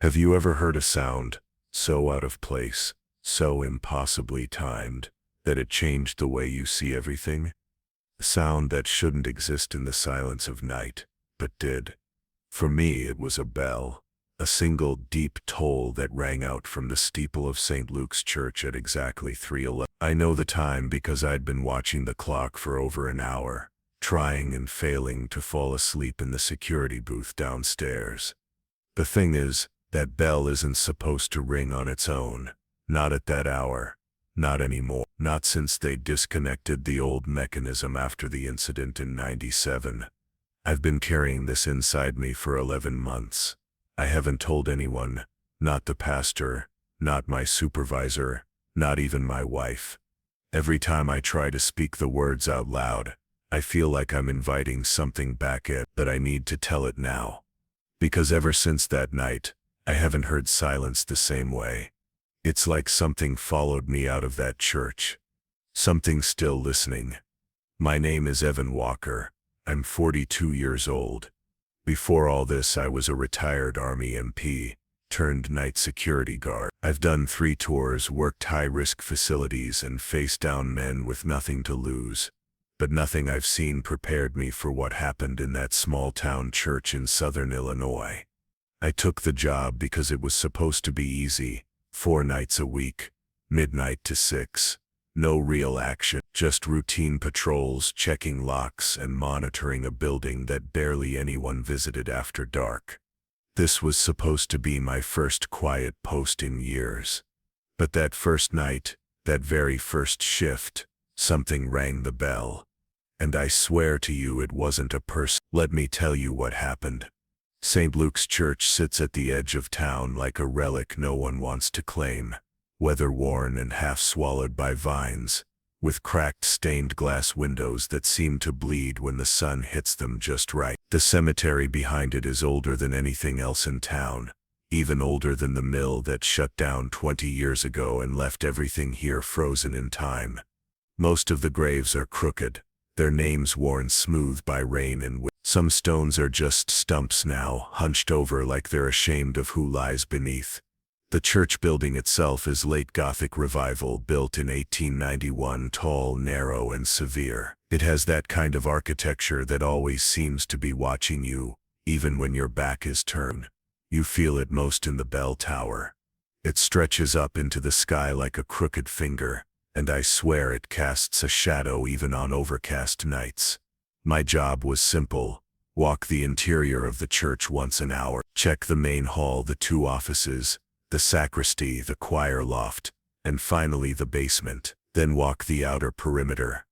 Have you ever heard a sound so out of place, so impossibly timed, that it changed the way you see everything? A sound that shouldn't exist in the silence of night, but did. For me, it was a bell, a single deep toll that rang out from the steeple of St. Luke's Church at exactly 3:11. I know the time because I'd been watching the clock for over an hour, trying and failing to fall asleep in the security booth downstairs. The thing is, that bell isn't supposed to ring on its own. Not at that hour. Not anymore. Not since they disconnected the old mechanism after the incident in '97. I've been carrying this inside me for 11 months. I haven't told anyone, not the pastor, not my supervisor, not even my wife. Every time I try to speak the words out loud, I feel like I'm inviting something back in, that I need to tell it now. Because ever since that night, I haven't heard silence the same way. It's like something followed me out of that church. Something still listening. My name is Evan Walker. I'm 42 years old. Before all this, I was a retired Army MP, turned night security guard. I've done 3 tours, worked high-risk facilities, and faced down men with nothing to lose. But nothing I've seen prepared me for what happened in that small-town church in southern Illinois. I took the job because it was supposed to be easy, 4 nights a week, midnight to 6. No real action, just routine patrols, checking locks, and monitoring a building that barely anyone visited after dark. This was supposed to be my first quiet post in years. But that first night, that very first shift, something rang the bell. And I swear to you it wasn't a person. Let me tell you what happened. St. Luke's Church sits at the edge of town like a relic no one wants to claim, weather-worn and half-swallowed by vines, with cracked stained glass windows that seem to bleed when the sun hits them just right. The cemetery behind it is older than anything else in town, even older than the mill that shut down 20 years ago and left everything here frozen in time. Most of the graves are crooked, their names worn smooth by rain and wind. Some stones are just stumps now, hunched over like they're ashamed of who lies beneath. The church building itself is late Gothic revival, built in 1891, tall, narrow, and severe. It has that kind of architecture that always seems to be watching you, even when your back is turned. You feel it most in the bell tower. It stretches up into the sky like a crooked finger, and I swear it casts a shadow even on overcast nights. My job was simple: walk the interior of the church once an hour, check the main hall, the 2 offices, the sacristy, the choir loft, and finally the basement. Then walk the outer perimeter.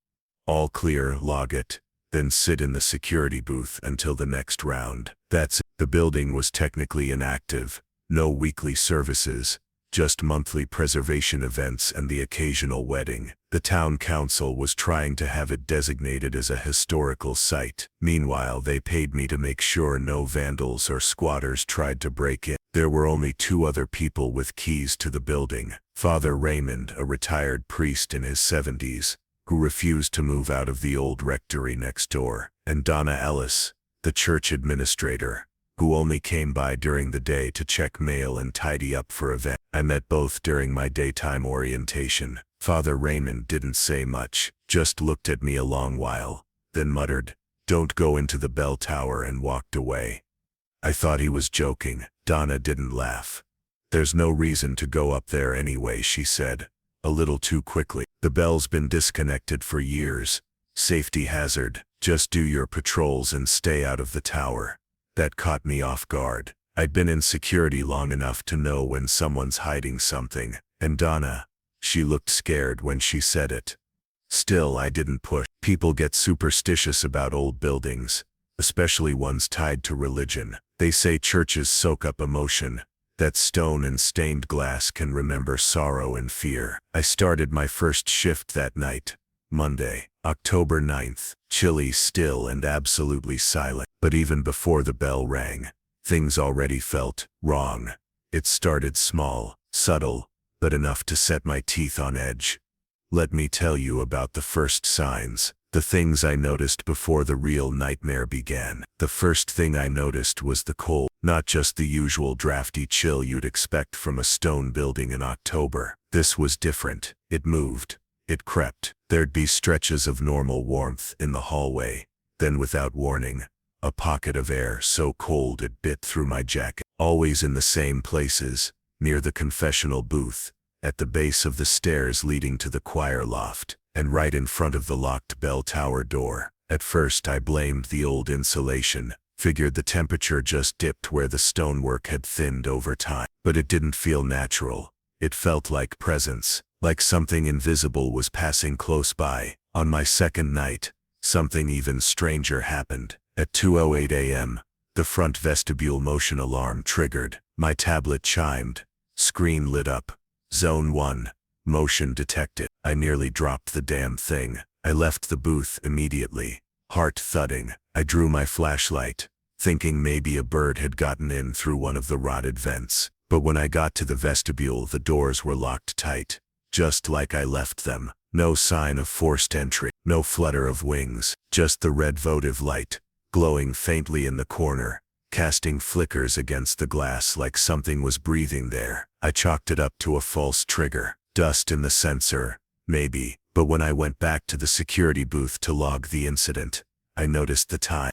All clear, log it, then sit in the security booth until the next round. That's it. The building was technically inactive, no weekly services, just monthly preservation events and the occasional wedding. The town council was trying to have it designated as a historical site. Meanwhile, they paid me to make sure no vandals or squatters tried to break in. There were only 2 other people with keys to the building: Father Raymond, a retired priest in his 70s, who refused to move out of the old rectory next door, and Donna Ellis, the church administrator, who only came by during the day to check mail and tidy up for events. I met both during my daytime orientation. Father Raymond didn't say much, just looked at me a long while, then muttered, "Don't go into the bell tower," and walked away. I thought he was joking. Donna didn't laugh. "There's no reason to go up there anyway," she said, a little too quickly. "The bell's been disconnected for years. Safety hazard. Just do your patrols and stay out of the tower." That caught me off guard. I'd been in security long enough to know when someone's hiding something, and Donna, she looked scared when she said it. Still, I didn't push. People get superstitious about old buildings, especially ones tied to religion. They say churches soak up emotion, that stone and stained glass can remember sorrow and fear. I started my first shift that night, Monday, October 9th, chilly, still, and absolutely silent. But even before the bell rang, things already felt wrong. It started small, subtle, but enough to set my teeth on edge. Let me tell you about the first signs. The things I noticed before the real nightmare began. The first thing I noticed was the cold, not just the usual drafty chill you'd expect from a stone building in October. This was different. It moved. It crept. There'd be stretches of normal warmth in the hallway. Then without warning, a pocket of air so cold it bit through my jacket. Always in the same places, near the confessional booth, at the base of the stairs leading to the choir loft, and right in front of the locked bell tower door. At first I blamed the old insulation, figured the temperature just dipped where the stonework had thinned over time. But it didn't feel natural. It felt like presence, like something invisible was passing close by. On my second night, something even stranger happened. At 2:08 a.m., the front vestibule motion alarm triggered. My tablet chimed. Screen lit up. Zone 1. Motion detected. I nearly dropped the damn thing. I left the booth immediately, heart thudding. I drew my flashlight, thinking maybe a bird had gotten in through one of the rotted vents. But when I got to the vestibule, the doors were locked tight, just like I left them. No sign of forced entry, no flutter of wings, just the red votive light, glowing faintly in the corner, casting flickers against the glass like something was breathing there. I chalked it up to a false trigger. Dust in the sensor, maybe. But when I went back to the security booth to log the incident, I noticed the time.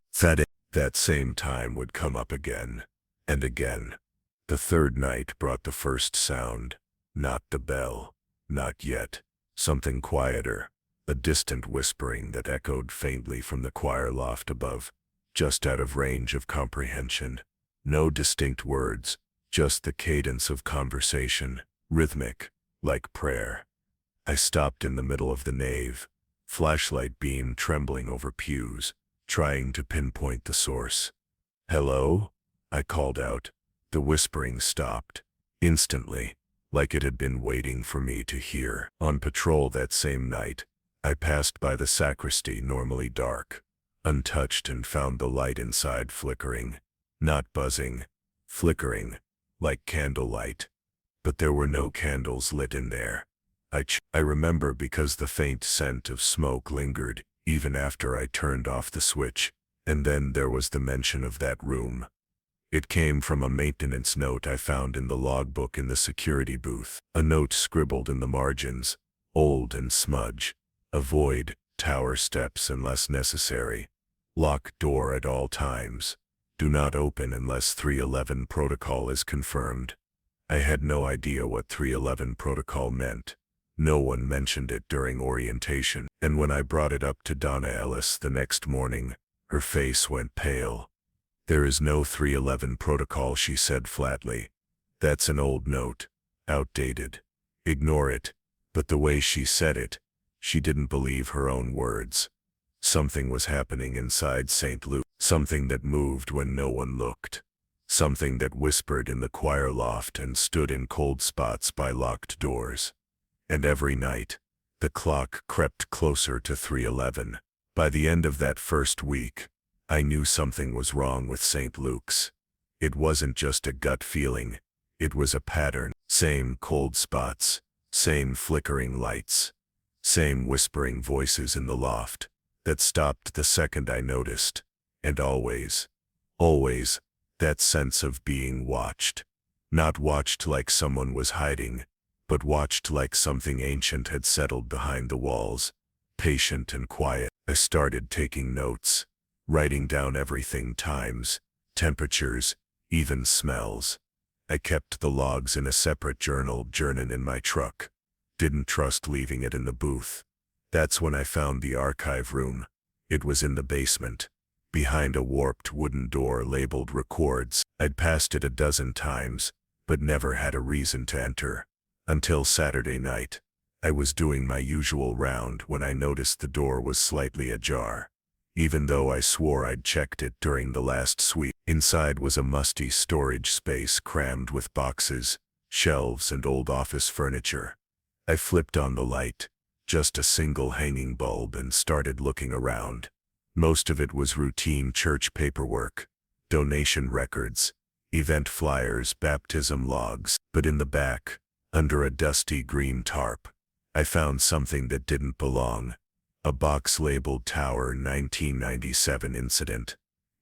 That same time would come up again and again. The third night brought the first sound. Not the bell. Not yet. Something quieter. A distant whispering that echoed faintly from the choir loft above, just out of range of comprehension. No distinct words, just the cadence of conversation, rhythmic, like prayer. I stopped in the middle of the nave, flashlight beam trembling over pews, trying to pinpoint the source. "Hello?" I called out. The whispering stopped, instantly, like it had been waiting for me to hear. On patrol that same night, I passed by the sacristy, normally dark, untouched, and found the light inside flickering. Not buzzing, flickering, like candlelight. But there were no candles lit in there. I remember because the faint scent of smoke lingered, even after I turned off the switch. And then there was the mention of that room. It came from a maintenance note I found in the logbook in the security booth. A note scribbled in the margins, old and smudge. Avoid tower steps unless necessary. Lock door at all times. Do not open unless 311 protocol is confirmed. I had no idea what 311 protocol meant. No one mentioned it during orientation, and when I brought it up to Donna Ellis the next morning, her face went pale. "There is no 311 protocol," she said flatly. "That's an old note. Outdated. Ignore it." But the way she said it, she didn't believe her own words. Something was happening inside St. Luke. Something that moved when no one looked. Something that whispered in the choir loft and stood in cold spots by locked doors. And every night, the clock crept closer to 311. By the end of that first week, I knew something was wrong with St. Luke's. It wasn't just a gut feeling. It was a pattern. Same cold spots, same flickering lights, same whispering voices in the loft that stopped the second I noticed. And always, that sense of being watched. Not watched like someone was hiding, but watched like something ancient had settled behind the walls, patient and quiet. I started taking notes, writing down everything: times, temperatures, even smells. I kept the logs in a separate journal in my truck. Didn't trust leaving it in the booth. That's when I found the archive room. It was in the basement, behind a warped wooden door labeled records. I'd passed it a dozen times, but never had a reason to enter. Until Saturday night. I was doing my usual round when I noticed the door was slightly ajar. Even though I swore I'd checked it during the last sweep. Inside was a musty storage space crammed with boxes, shelves, and old office furniture. I flipped on the light, just a single hanging bulb, and started looking around. Most of it was routine church paperwork, donation records, event flyers, baptism logs. But in the back, under a dusty green tarp, I found something that didn't belong. A box labeled Tower 1997 incident.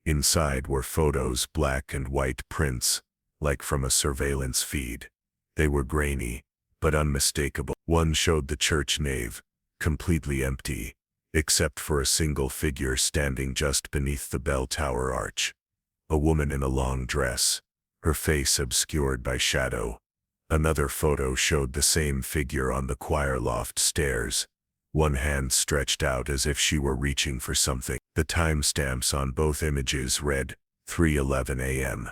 Inside were photos, black and white prints, like from a surveillance feed. They were grainy, but unmistakable. One showed the church nave, completely empty, except for a single figure standing just beneath the bell tower arch. A woman in a long dress, her face obscured by shadow. Another photo showed the same figure on the choir loft stairs, one hand stretched out as if she were reaching for something. The timestamps on both images read 3:11 a.m.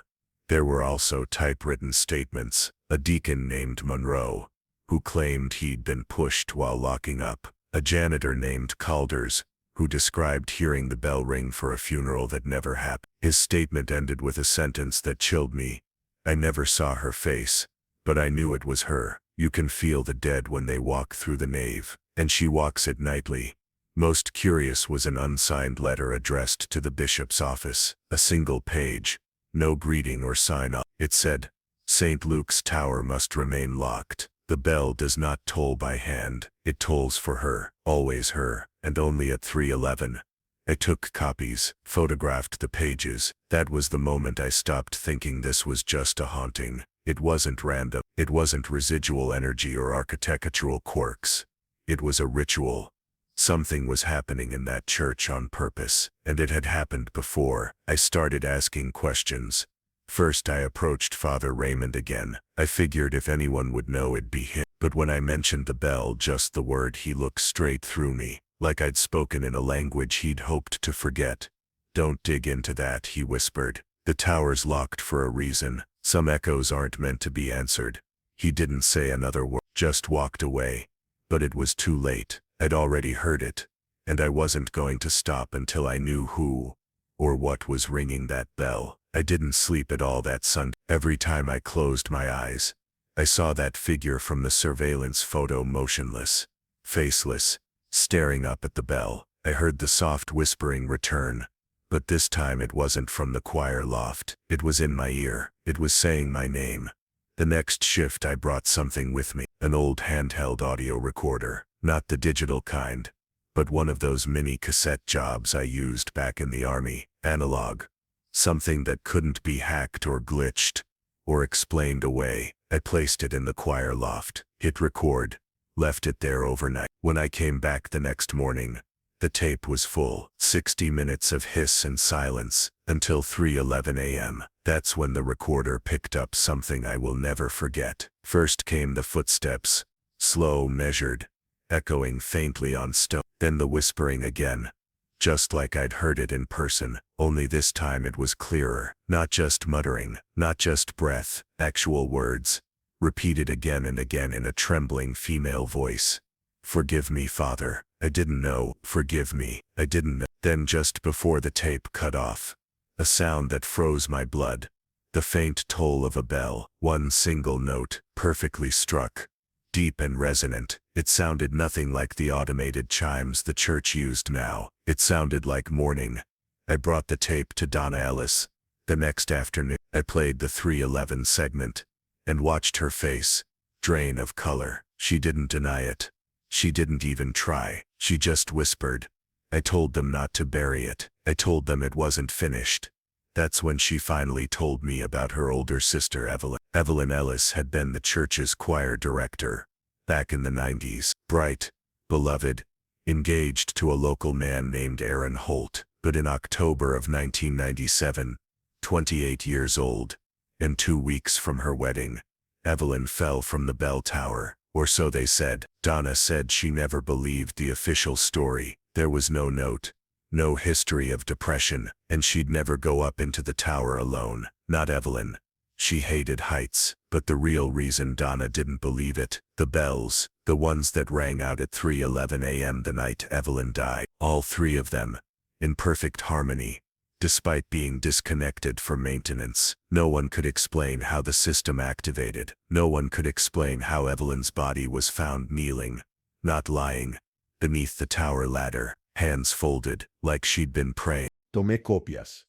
There were also typewritten statements. A deacon named Monroe, who claimed he'd been pushed while locking up. A janitor named Calders, who described hearing the bell ring for a funeral that never happened. His statement ended with a sentence that chilled me. I never saw her face, but I knew it was her. You can feel the dead when they walk through the nave, and she walks it nightly. Most curious was an unsigned letter addressed to the bishop's office. A single page, no greeting or sign-off. It said, St. Luke's Tower must remain locked. The bell does not toll by hand. It tolls for her, always her, and only at 3:11. I took copies, photographed the pages. That was the moment I stopped thinking this was just a haunting. It wasn't random. It wasn't residual energy or architectural quirks. It was a ritual. Something was happening in that church on purpose, and it had happened before. I started asking questions. First I approached Father Raymond again. I figured if anyone would know it'd be him. But when I mentioned the bell, just the word, he looked straight through me, like I'd spoken in a language he'd hoped to forget. Don't dig into that, he whispered. The tower's locked for a reason. Some echoes aren't meant to be answered. He didn't say another word, just walked away. But it was too late. I'd already heard it, and I wasn't going to stop until I knew who or what was ringing that bell. I didn't sleep at all that Sunday. Every time I closed my eyes, I saw that figure from the surveillance photo, motionless, faceless, staring up at the bell. I heard the soft whispering return, but this time it wasn't from the choir loft. It was in my ear. It was saying my name. The next shift I brought something with me, an old handheld audio recorder, not the digital kind, but one of those mini cassette jobs I used back in the army, analog. Something that couldn't be hacked or glitched or explained away. I placed it in the choir loft, hit record, left it there overnight. When I came back the next morning, the tape was full. 60 minutes of hiss and silence, until 3:11 a.m. That's when the recorder picked up something I will never forget. First came the footsteps, slow, measured, echoing faintly on stone. Then the whispering again, just like I'd heard it in person, only this time it was clearer. Not just muttering, not just breath, actual words, repeated again and again in a trembling female voice. Forgive me, Father. I didn't know. Forgive me. I didn't know. Then just before the tape cut off, a sound that froze my blood. The faint toll of a bell, one single note, perfectly struck, deep and resonant. It sounded nothing like the automated chimes the church used now. It sounded like mourning. I brought the tape to Donna Ellis. The next afternoon, I played the 3:11 segment and watched her face drain of color. She didn't deny it. She didn't even try. She just whispered. I told them not to bury it. I told them it wasn't finished. That's when she finally told me about her older sister, Evelyn. Evelyn Ellis had been the church's choir director back in the 90s. Bright, beloved, engaged to a local man named Aaron Holt. But in October of 1997, 28 years old, and 2 weeks from her wedding, Evelyn fell from the bell tower, or so they said. Donna said she never believed the official story. There was no note, no history of depression, and she'd never go up into the tower alone. Not Evelyn. She hated heights. But the real reason Donna didn't believe it, the bells, the ones that rang out at 3:11 a.m. the night Evelyn died, all 3 of them, in perfect harmony, despite being disconnected for maintenance. No one could explain how the system activated. No one could explain how Evelyn's body was found kneeling, not lying, beneath the tower ladder, hands folded, like she'd been praying. Tomé copias.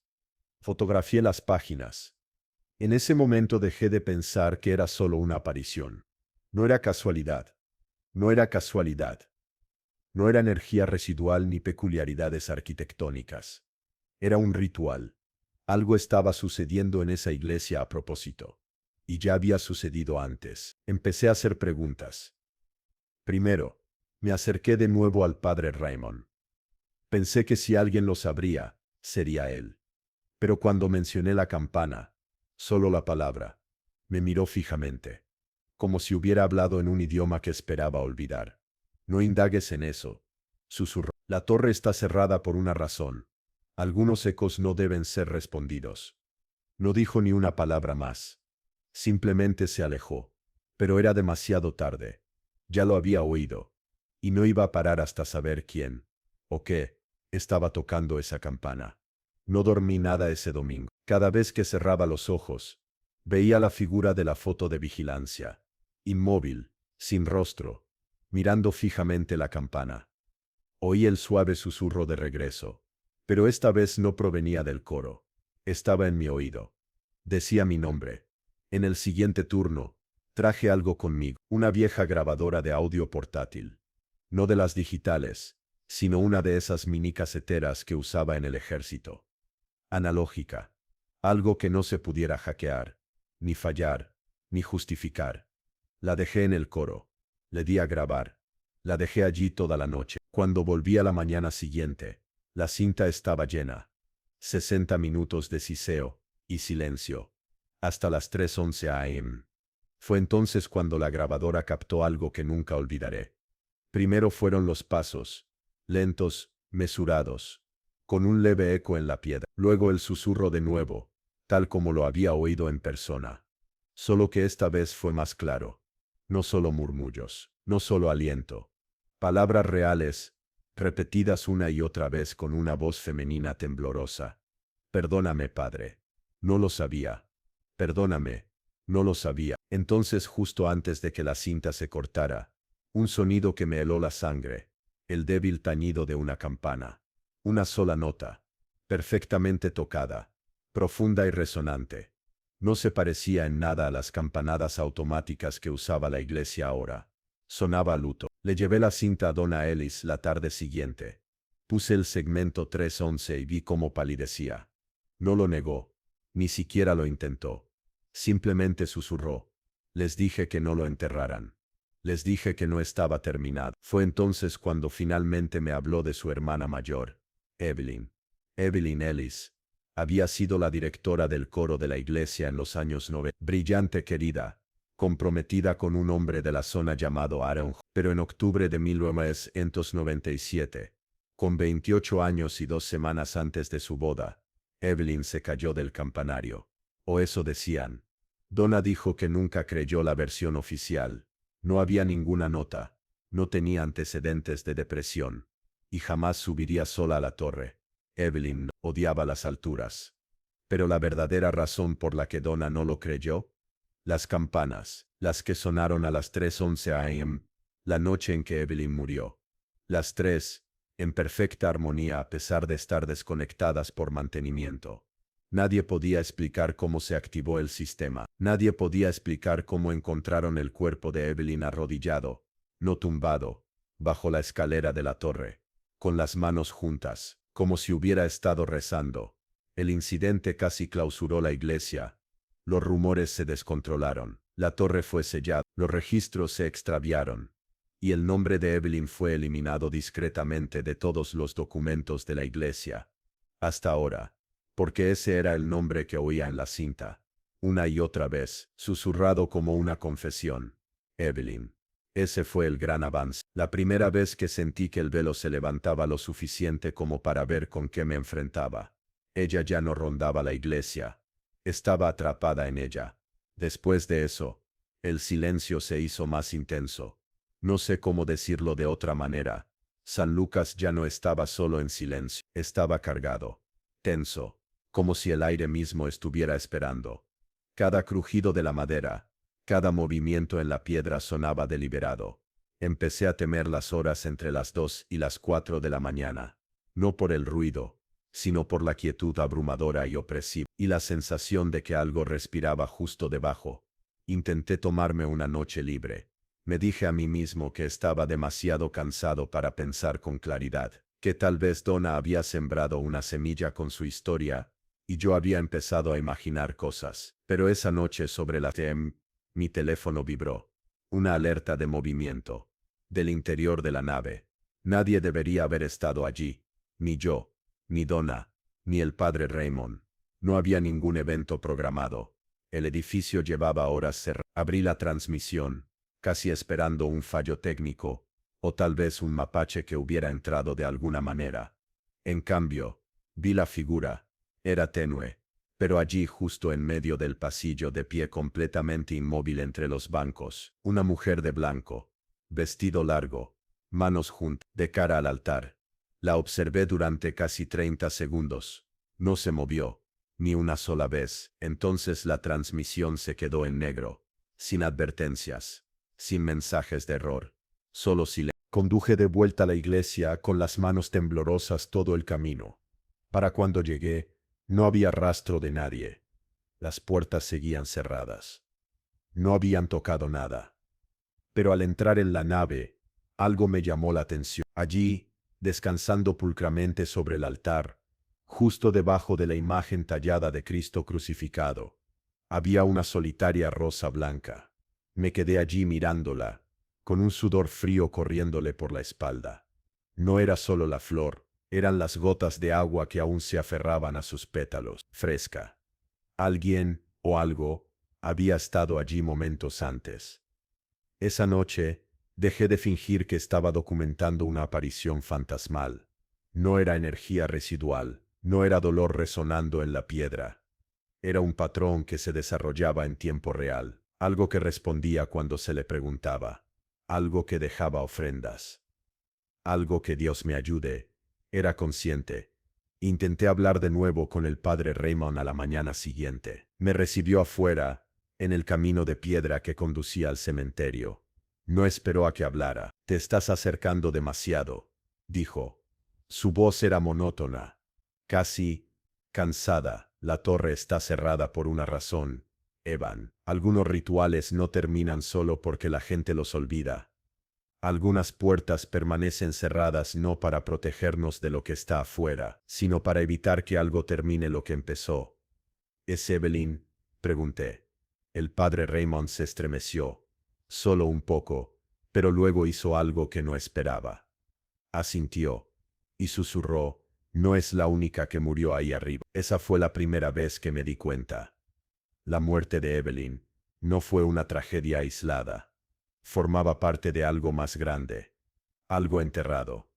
Fotografié las páginas. En ese momento dejé de pensar que era solo una aparición. No era casualidad. No era casualidad. No era energía residual ni peculiaridades arquitectónicas. Era un ritual. Algo estaba sucediendo en esa iglesia a propósito. Y ya había sucedido antes. Empecé a hacer preguntas. Primero, me acerqué de nuevo al padre Raymond. Pensé que si alguien lo sabría, sería él. Pero cuando mencioné la campana, solo la palabra, me miró fijamente, como si hubiera hablado en un idioma que esperaba olvidar. No indagues en eso, susurró. La torre está cerrada por una razón. Algunos ecos no deben ser respondidos. No dijo ni una palabra más. Simplemente se alejó. Pero era demasiado tarde. Ya lo había oído. Y no iba a parar hasta saber quién, o qué, estaba tocando esa campana. No dormí nada ese domingo. Cada vez que cerraba los ojos, veía la figura de la foto de vigilancia, inmóvil, sin rostro, mirando fijamente la campana. Oí el suave susurro de regreso, pero esta vez no provenía del coro. Estaba en mi oído. Decía mi nombre. En el siguiente turno, traje algo conmigo, una vieja grabadora de audio portátil. No de las digitales, sino una de esas mini caseteras que usaba en el ejército. Analógica. Algo que no se pudiera hackear, ni fallar, ni justificar. La dejé en el coro. Le di a grabar. La dejé allí toda la noche. Cuando volví a la mañana siguiente, la cinta estaba llena. 60 minutos de siseo y silencio. Hasta las 3:11 am. Fue entonces cuando la grabadora captó algo que nunca olvidaré. Primero fueron los pasos, lentos, mesurados, con un leve eco en la piedra. Luego el susurro de nuevo, tal como lo había oído en persona. Solo que esta vez fue más claro. No solo murmullos, no solo aliento. Palabras reales, repetidas una y otra vez con una voz femenina temblorosa. Perdóname, padre. No lo sabía. Perdóname. No lo sabía. Entonces, justo antes de que la cinta se cortara, un sonido que me heló la sangre, el débil tañido de una campana. Una sola nota, perfectamente tocada, profunda y resonante. No se parecía en nada a las campanadas automáticas que usaba la iglesia ahora. Sonaba a luto. Le llevé la cinta a Donna Ellis la tarde siguiente. Puse el segmento 3:11 y vi cómo palidecía. No lo negó. Ni siquiera lo intentó. Simplemente susurró. Les dije que no lo enterraran. Les dije que no estaba terminado. Fue entonces cuando finalmente me habló de su hermana mayor, Evelyn. Evelyn Ellis. Había sido la directora del coro de la iglesia en los años 90. Brillante querida, comprometida con un hombre de la zona llamado Aaron, pero en octubre de 1997, con 28 años y 2 semanas antes de su boda, Evelyn se cayó del campanario. O eso decían. Donna dijo que nunca creyó la versión oficial. No había ninguna nota. No tenía antecedentes de depresión. Y jamás subiría sola a la torre. Evelyn odiaba las alturas. Pero la verdadera razón por la que Donna no lo creyó, las campanas, las que sonaron a las 3:11 am, la noche en que Evelyn murió. Las tres, en perfecta armonía a pesar de estar desconectadas por mantenimiento. Nadie podía explicar cómo se activó el sistema. Nadie podía explicar cómo encontraron el cuerpo de Evelyn arrodillado, no tumbado, bajo la escalera de la torre, con las manos juntas, como si hubiera estado rezando. El incidente casi clausuró la iglesia. Los rumores se descontrolaron. La torre fue sellada. Los registros se extraviaron. Y el nombre de Evelyn fue eliminado discretamente de todos los documentos de la iglesia. Hasta ahora. Porque ese era el nombre que oía en la cinta. Una y otra vez, susurrado como una confesión. Evelyn. Ese fue el gran avance. La primera vez que sentí que el velo se levantaba lo suficiente como para ver con qué me enfrentaba. Ella ya no rondaba la iglesia. Estaba atrapada en ella. Después de eso, el silencio se hizo más intenso. No sé cómo decirlo de otra manera. San Lucas ya no estaba solo en silencio. Estaba cargado. Tenso. Como si el aire mismo estuviera esperando. Cada crujido de la madera, cada movimiento en la piedra sonaba deliberado. Empecé a temer las horas entre las 2 y las 4 de la mañana. No por el ruido, sino por la quietud abrumadora y opresiva, y la sensación de que algo respiraba justo debajo. Intenté tomarme una noche libre. Me dije a mí mismo que estaba demasiado cansado para pensar con claridad, que tal vez Donna había sembrado una semilla con su historia, y yo había empezado a imaginar cosas. Pero esa noche sobre la TEM, mi teléfono vibró. Una alerta de movimiento. Del interior de la nave. Nadie debería haber estado allí. Ni yo, ni Donna, ni el padre Raymond. No había ningún evento programado. El edificio llevaba horas cerrado. Abrí la transmisión, casi esperando un fallo técnico, o tal vez un mapache que hubiera entrado de alguna manera. En cambio, vi la figura. Era tenue, pero allí justo en medio del pasillo de pie completamente inmóvil entre los bancos, una mujer de blanco, vestido largo, manos juntas, de cara al altar. La observé durante casi 30 segundos. No se movió, ni una sola vez. Entonces la transmisión se quedó en negro, sin advertencias, sin mensajes de error, solo silencio. Conduje de vuelta a la iglesia con las manos temblorosas todo el camino. Para cuando llegué, no había rastro de nadie. Las puertas seguían cerradas. No habían tocado nada. Pero al entrar en la nave, algo me llamó la atención. Allí, descansando pulcramente sobre el altar, justo debajo de la imagen tallada de Cristo crucificado, había una solitaria rosa blanca. Me quedé allí mirándola, con un sudor frío corriéndole por la espalda. No era solo la flor, eran las gotas de agua que aún se aferraban a sus pétalos. Fresca. Alguien, o algo, había estado allí momentos antes. Esa noche, dejé de fingir que estaba documentando una aparición fantasmal. No era energía residual, no era dolor resonando en la piedra. Era un patrón que se desarrollaba en tiempo real, algo que respondía cuando se le preguntaba, algo que dejaba ofrendas. Algo que Dios me ayude. Era consciente. Intenté hablar de nuevo con el padre Raymond a la mañana siguiente. Me recibió afuera, en el camino de piedra que conducía al cementerio. No esperó a que hablara. Te estás acercando demasiado, dijo. Su voz era monótona, casi cansada. La torre está cerrada por una razón, Evan. Algunos rituales no terminan solo porque la gente los olvida. Algunas puertas permanecen cerradas no para protegernos de lo que está afuera, sino para evitar que algo termine lo que empezó. ¿Es Evelyn?, pregunté. El padre Raymond se estremeció. Solo un poco, pero luego hizo algo que no esperaba. Asintió. Y susurró, no es la única que murió ahí arriba. Esa fue la primera vez que me di cuenta. La muerte de Evelyn no fue una tragedia aislada. Formaba parte de algo más grande. Algo enterrado.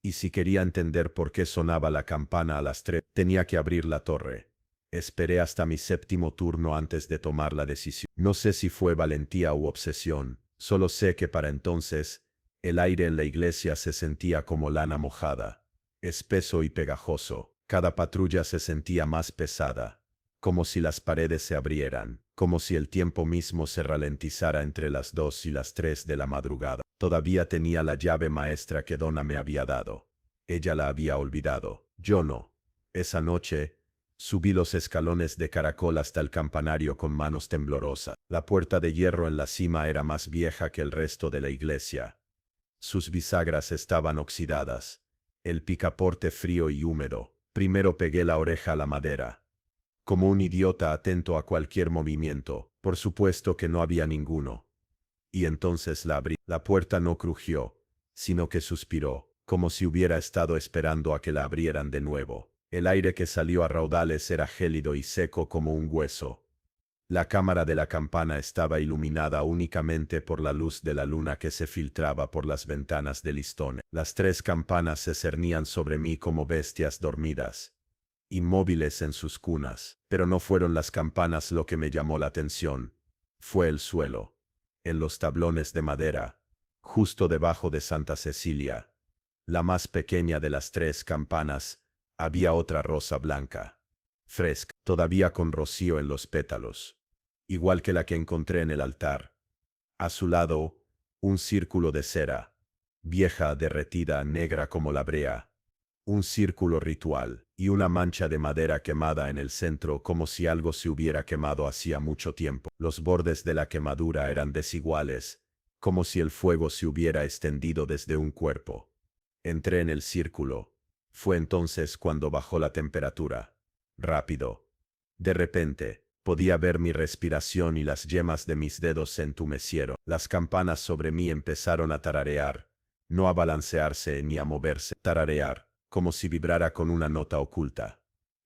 Y si quería entender por qué sonaba la campana a las 3, tenía que abrir la torre. Esperé hasta mi séptimo turno antes de tomar la decisión. No sé si fue valentía u obsesión, solo sé que para entonces, el aire en la iglesia se sentía como lana mojada, espeso y pegajoso. Cada patrulla se sentía más pesada, como si las paredes se abrieran, como si el tiempo mismo se ralentizara entre las 2 y las 3 de la madrugada. Todavía tenía la llave maestra que Donna me había dado. Ella la había olvidado, yo no. Esa noche, subí los escalones de caracol hasta el campanario con manos temblorosas. La puerta de hierro en la cima era más vieja que el resto de la iglesia. Sus bisagras estaban oxidadas. El picaporte frío y húmedo. Primero pegué la oreja a la madera. Como un idiota atento a cualquier movimiento, por supuesto que no había ninguno. Y entonces la abrí. La puerta no crujió, sino que suspiró, como si hubiera estado esperando a que la abrieran de nuevo. El aire que salió a raudales era gélido y seco como un hueso. La cámara de la campana estaba iluminada únicamente por la luz de la luna que se filtraba por las ventanas de listón. Las 3 campanas se cernían sobre mí como bestias dormidas, inmóviles en sus cunas. Pero no fueron las campanas lo que me llamó la atención. Fue el suelo. En los tablones de madera, justo debajo de Santa Cecilia, la más pequeña de las 3 campanas, había otra rosa blanca, fresca, todavía con rocío en los pétalos, igual que la que encontré en el altar. A su lado, un círculo de cera, vieja, derretida, negra como la brea. Un círculo ritual, y una mancha de madera quemada en el centro como si algo se hubiera quemado hacía mucho tiempo. Los bordes de la quemadura eran desiguales, como si el fuego se hubiera extendido desde un cuerpo. Entré en el círculo. Fue entonces cuando bajó la temperatura. Rápido. De repente, podía ver mi respiración y las yemas de mis dedos se entumecieron. Las campanas sobre mí empezaron a tararear, no a balancearse ni a moverse, tararear, como si vibrara con una nota oculta.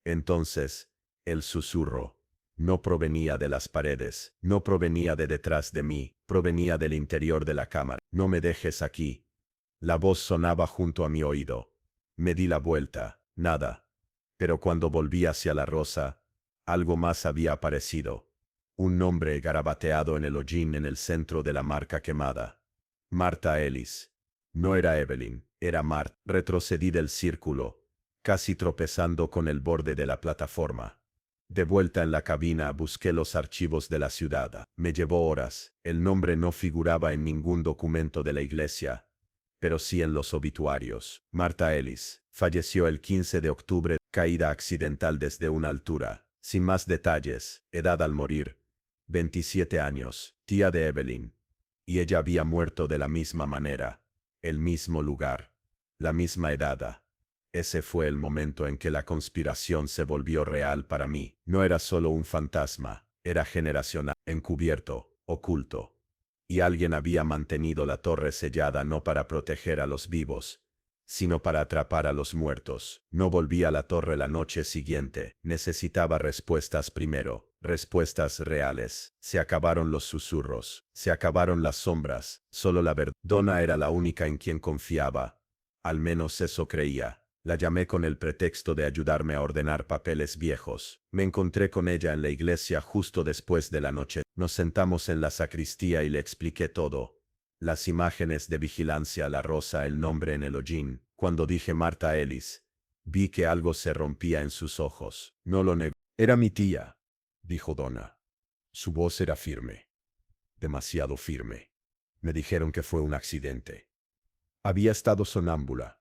Entonces, el susurro no provenía de las paredes, no provenía de detrás de mí, provenía del interior de la cámara. No me dejes aquí. La voz sonaba junto a mi oído. Me di la vuelta, nada. Pero cuando volví hacia la rosa, algo más había aparecido. Un nombre garabateado en el hollín en el centro de la marca quemada. Marta Ellis. No era Evelyn, era Marta. Retrocedí del círculo, casi tropezando con el borde de la plataforma. De vuelta en la cabina busqué los archivos de la ciudad. Me llevó horas. El nombre no figuraba en ningún documento de la iglesia, pero sí en los obituarios. Marta Ellis falleció el 15 de octubre, caída accidental desde una altura. Sin más detalles, edad al morir, 27 años, tía de Evelyn. Y ella había muerto de la misma manera, el mismo lugar, la misma edad. Ese fue el momento en que la conspiración se volvió real para mí. No era solo un fantasma, era generacional, encubierto, oculto. Y alguien había mantenido la torre sellada no para proteger a los vivos, sino para atrapar a los muertos. No volví a la torre la noche siguiente. Necesitaba respuestas primero, respuestas reales. Se acabaron los susurros, se acabaron las sombras, solo la verdad. Donna era la única en quien confiaba. Al menos eso creía. La llamé con el pretexto de ayudarme a ordenar papeles viejos. Me encontré con ella en la iglesia justo después de la noche. Nos sentamos en la sacristía y le expliqué todo. Las imágenes de vigilancia, la rosa, el nombre en el hollín. Cuando dije Marta Ellis, vi que algo se rompía en sus ojos. No lo negó. Era mi tía, dijo Donna. Su voz era firme. Demasiado firme. Me dijeron que fue un accidente. Había estado sonámbula.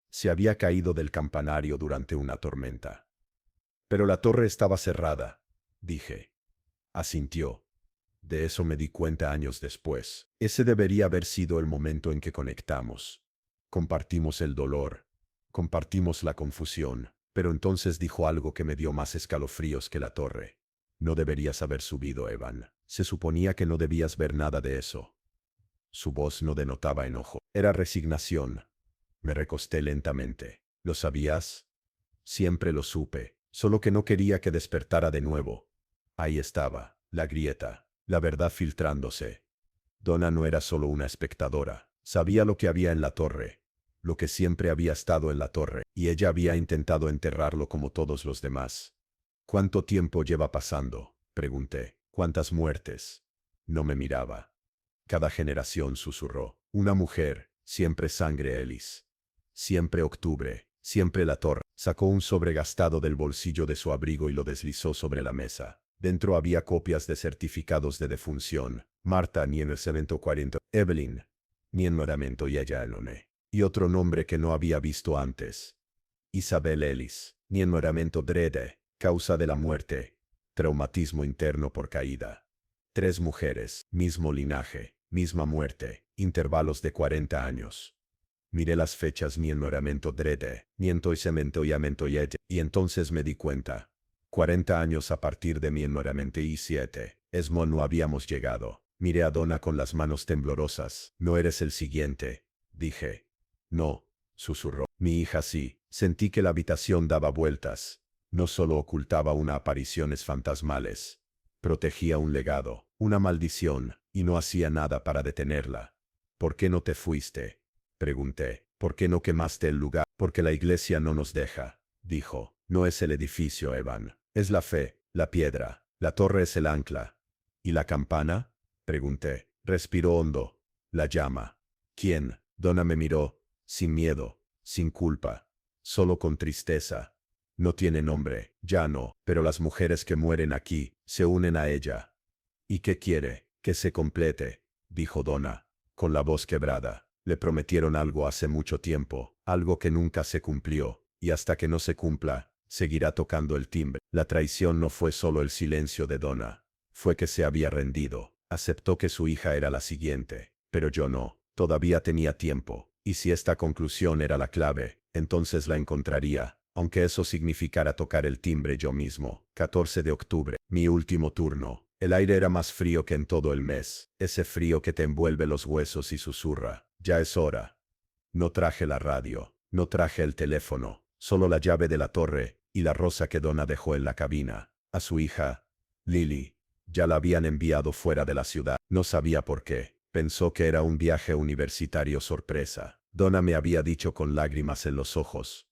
Se había caído del campanario durante una tormenta. Pero la torre estaba cerrada, dije. Asintió. De eso me di cuenta años después. Ese debería haber sido el momento en que conectamos. Compartimos el dolor. Compartimos la confusión. Pero entonces dijo algo que me dio más escalofríos que la torre. No deberías haber subido, Evan. Se suponía que no debías ver nada de eso. Su voz no denotaba enojo. Era resignación. Me recosté lentamente. ¿Lo sabías? Siempre lo supe, solo que no quería que despertara de nuevo. Ahí estaba, la grieta, la verdad filtrándose. Donna no era solo una espectadora, sabía lo que había en la torre, lo que siempre había estado en la torre, y ella había intentado enterrarlo como todos los demás. ¿Cuánto tiempo lleva pasando?, pregunté. ¿Cuántas muertes? No me miraba. Cada generación susurró. Una mujer, siempre sangre Ellis. Siempre octubre, siempre la torre. Sacó un sobre gastado del bolsillo de su abrigo y lo deslizó sobre la mesa. Dentro había copias de certificados de defunción. Marta ni en el cemento 40. Evelyn ni en Moramento y ella Elone. Y otro nombre que no había visto antes. Isabel Ellis. Ni en Moramento Drede. Causa de la muerte. Traumatismo interno por caída. 3 mujeres. Mismo linaje. Misma muerte. Intervalos de 40 años. Miré las fechas ni en Moramento Drede, ni en Toisemento y Amento y ella, y entonces me di cuenta. 40 años a partir de mi enamoramiento y 7. Esmo no habíamos llegado. Miré a Donna con las manos temblorosas. No eres el siguiente, dije. No, susurró. Mi hija sí. Sentí que la habitación daba vueltas. No solo ocultaba una apariciones fantasmales. Protegía un legado, una maldición, y no hacía nada para detenerla. ¿Por qué no te fuiste?, pregunté. ¿Por qué no quemaste el lugar? Porque la iglesia no nos deja, dijo. No es el edificio, Evan. Es la fe, la piedra. La torre es el ancla. ¿Y la campana?, pregunté. Respiró hondo. La llama. ¿Quién? Donna me miró, sin miedo, sin culpa, solo con tristeza. No tiene nombre, ya no, pero las mujeres que mueren aquí se unen a ella. ¿Y qué quiere? Que se complete, dijo Donna, con la voz quebrada. Le prometieron algo hace mucho tiempo, algo que nunca se cumplió, y hasta que no se cumpla, seguirá tocando el timbre. La traición no fue solo el silencio de Donna, fue que se había rendido, aceptó que su hija era la siguiente. Pero yo no. Todavía tenía tiempo. Y si esta conclusión era la clave, entonces la encontraría, aunque eso significara tocar el timbre yo mismo. 14 de octubre. Mi último turno. El aire era más frío que en todo el mes. Ese frío que te envuelve los huesos y susurra. Ya es hora. No traje la radio. No traje el teléfono. Solo la llave de la torre y la rosa que Donna dejó en la cabina. A su hija, Lily. Ya la habían enviado fuera de la ciudad. No sabía por qué. Pensó que era un viaje universitario sorpresa. Donna me había dicho con lágrimas en los ojos.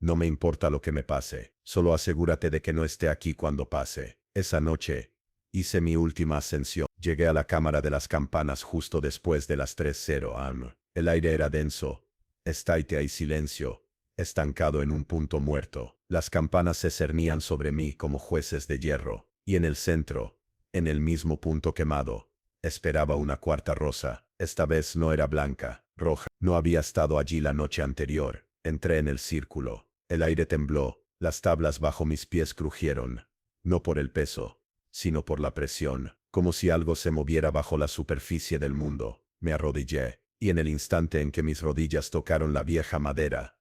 No me importa lo que me pase. Solo asegúrate de que no esté aquí cuando pase. Esa noche, hice mi última ascensión. Llegué a la cámara de las campanas justo después de las 3:00 am. El aire era denso. Estaite y silencio. Estancado en un punto muerto. Las campanas se cernían sobre mí como jueces de hierro. Y en el centro, en el mismo punto quemado, esperaba una cuarta rosa. Esta vez no era blanca, roja. No había estado allí la noche anterior. Entré en el círculo. El aire tembló. Las tablas bajo mis pies crujieron. No por el peso, sino por la presión. Como si algo se moviera bajo la superficie del mundo. Me arrodillé. Y en el instante en que mis rodillas tocaron la vieja madera,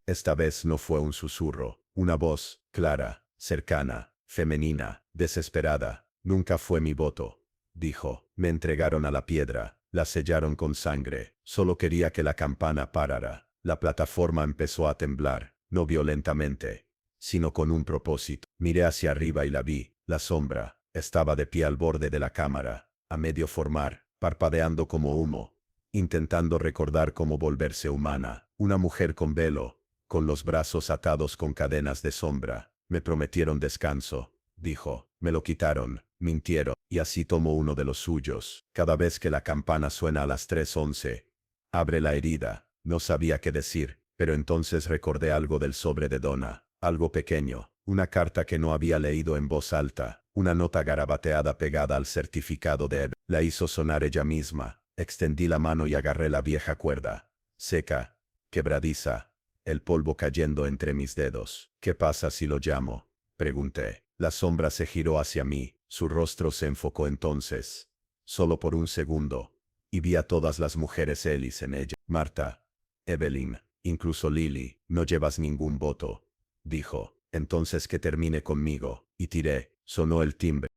esta vez no fue un susurro. Una voz, clara, cercana, femenina, desesperada. Nunca fue mi voto. Dijo. Me entregaron a la piedra. La sellaron con sangre. Solo quería que la campana parara. La plataforma empezó a temblar, no violentamente, sino con un propósito. Miré hacia arriba y la vi. La sombra estaba de pie al borde de la cámara, a medio formar, parpadeando como humo, intentando recordar cómo volverse humana. Una mujer con velo, con los brazos atados con cadenas de sombra. Me prometieron descanso, dijo. Me lo quitaron, mintieron, y así tomo uno de los suyos. Cada vez que la campana suena a las 3:11, abre la herida. No sabía qué decir, pero entonces recordé algo del sobre de Donna, algo pequeño, una carta que no había leído en voz alta, una nota garabateada pegada al certificado de Ed. La hizo sonar ella misma. Extendí la mano y agarré la vieja cuerda, seca, quebradiza, el polvo cayendo entre mis dedos. ¿Qué pasa si lo llamo?, pregunté. La sombra se giró hacia mí, su rostro se enfocó entonces, solo por un segundo, y vi a todas las mujeres Ellis en ella. Marta, Evelyn, incluso Lily. No llevas ningún voto, dijo. Entonces que termine conmigo. Y tiré. Sonó el timbre.